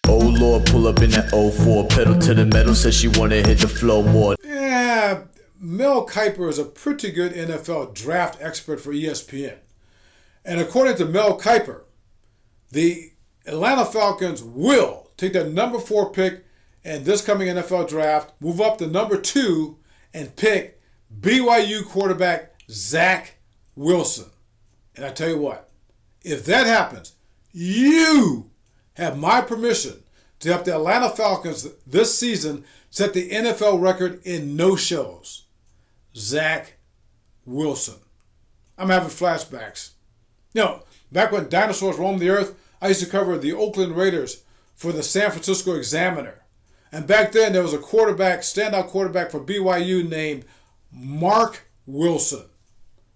Oh Lord, pull up in that '04, pedal to the metal, says she wanna hit the flow more. Yeah, Mel Kiper is a pretty good NFL draft expert for ESPN. And according to Mel Kiper, the Atlanta Falcons will take the number 4 pick in this coming NFL draft, move up to number 2, and pick BYU quarterback Zach Wilson. And I tell you what, if that happens, you have my permission to help the Atlanta Falcons this season set the NFL record in no-shows. Zach Wilson. I'm having flashbacks. You know, back when dinosaurs roamed the earth, I used to cover the Oakland Raiders for the San Francisco Examiner. And back then, there was a standout quarterback for BYU named Mark Wilson.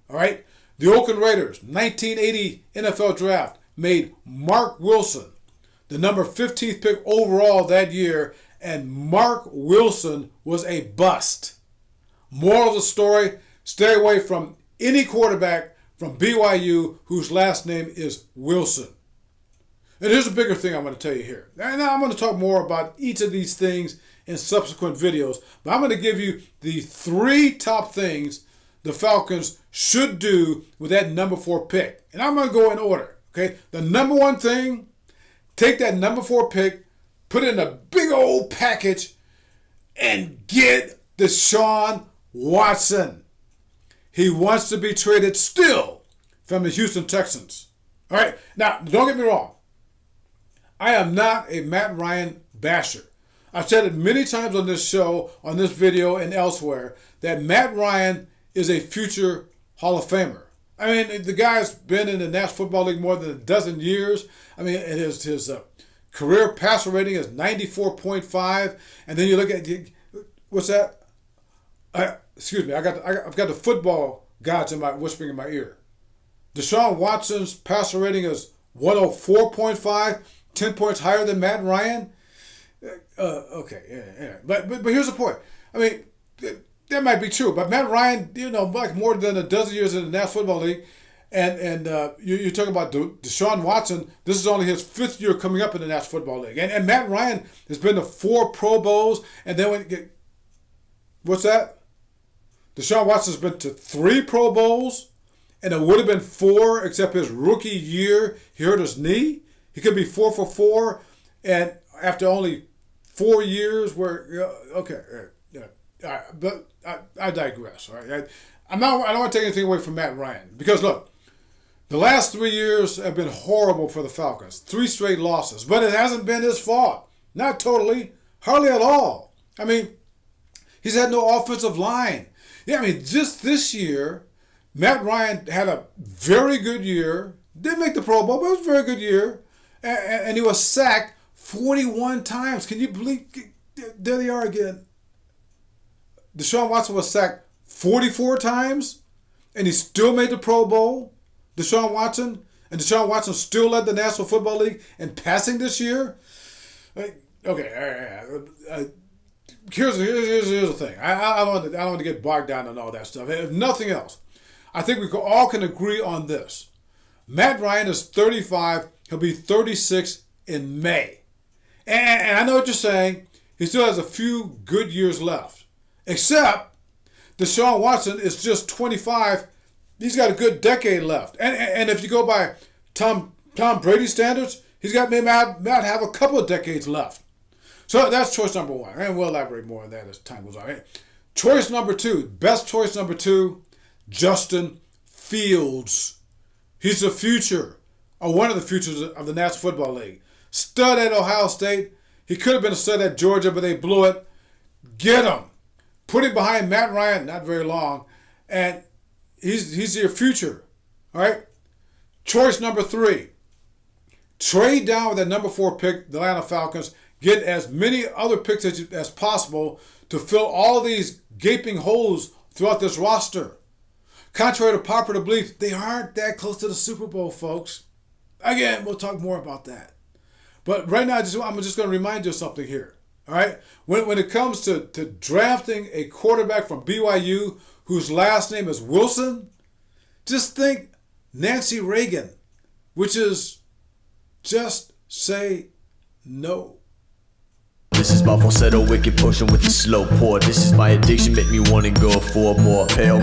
All right? The Oakland Raiders, 1980 NFL draft, made Mark Wilson the number 15th pick overall that year, and Mark Wilson was a bust. Moral of the story, stay away from any quarterback from BYU whose last name is Wilson. And here's a bigger thing I'm going to tell you here. And I'm going to talk more about each of these things in subsequent videos, but I'm going to give you the 3 top things the Falcons should do with that number 4 pick. And I'm going to go in order. Okay, the number 1 thing, take that number 4 pick, put it in a big old package, and get Deshaun Watson. He wants to be traded still from the Houston Texans. All right, now don't get me wrong. I am not a Matt Ryan basher. I've said it many times on this show, on this video, and elsewhere that Matt Ryan is a future Hall of Famer. I mean, the guy's been in the National Football League more than a dozen years. I mean, his career passer rating is 94.5, and then you look at what's that? Excuse me, I've got the football gods whispering in my ear. Deshaun Watson's passer rating is 104.5, 10 points higher than Matt Ryan. Okay. But here's the point. I mean, that might be true, but Matt Ryan, like more than a dozen years in the National Football League, and you're talking about Deshaun Watson. This is only his 5th year coming up in the National Football League, and Matt Ryan has been to 4 Pro Bowls, and then what's that? Deshaun Watson's been to 3 Pro Bowls, and it would have been 4 except his rookie year he hurt his knee. He could be 4 for 4, and after only 4 years, but I digress. All right, I don't want to take anything away from Matt Ryan because look, the last 3 years have been horrible for the Falcons. 3 straight losses, but it hasn't been his fault. Not totally, hardly at all. I mean, he's had no offensive line. Yeah, I mean, just this year, Matt Ryan had a very good year. Didn't make the Pro Bowl, but it was a very good year. And he was sacked 41 times. Can you believe? There they are again. Deshaun Watson was sacked 44 times, and he still made the Pro Bowl. Deshaun Watson still led the National Football League in passing this year. Okay, here's the thing. I don't want to get bogged down on all that stuff. If nothing else, I think we all can agree on this. Matt Ryan is 35. He'll be 36 in May. And I know what you're saying. He still has a few good years left. Except Deshaun Watson is just 25. He's got a good decade left. And if you go by Tom Brady standards, he's got maybe might have a couple of decades left. So that's choice number 1. And we'll elaborate more on that as time goes on. Choice number 2, best choice number 2, Justin Fields. He's the future, or one of the futures of the National Football League. Stud at Ohio State. He could have been a stud at Georgia, but they blew it. Get him. Put him behind Matt Ryan, not very long, and he's your future. All right? Choice number 3. Trade down with that number 4 pick, the Atlanta Falcons. Get as many other picks as possible to fill all these gaping holes throughout this roster. Contrary to popular belief, they aren't that close to the Super Bowl, folks. Again, we'll talk more about that. But right now, I'm just going to remind you of something here. All right? When it comes to drafting a quarterback from BYU whose last name is Wilson, just think Nancy Reagan, which is Just say no. This is my falsetto, wicked potion with the slow pour. This is my addiction, make me wanna go for more. Pale